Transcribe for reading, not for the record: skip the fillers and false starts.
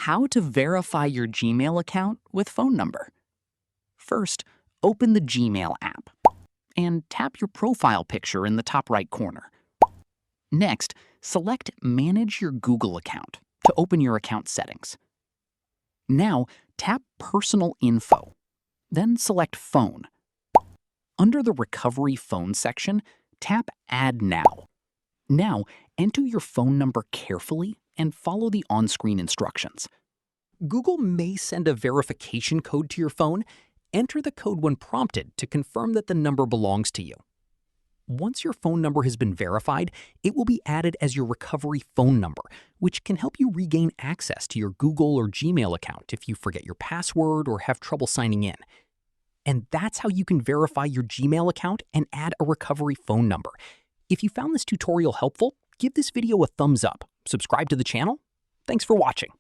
How to verify your Gmail account with phone number. First, open the Gmail app and tap your profile picture in the top right corner. Next, select Manage your Google account to open your account settings. Now, tap Personal Info, then select Phone. Under the Recovery Phone section, tap Add Now. Now, enter your phone number carefully and follow the on-screen instructions. Google may send a verification code to your phone. Enter the code when prompted to confirm that the number belongs to you. Once your phone number has been verified, it will be added as your recovery phone number, which can help you regain access to your Google or Gmail account if you forget your password or have trouble signing in. And that's how you can verify your Gmail account and add a recovery phone number. If you found this tutorial helpful, give this video a thumbs up, subscribe to the channel. Thanks for watching.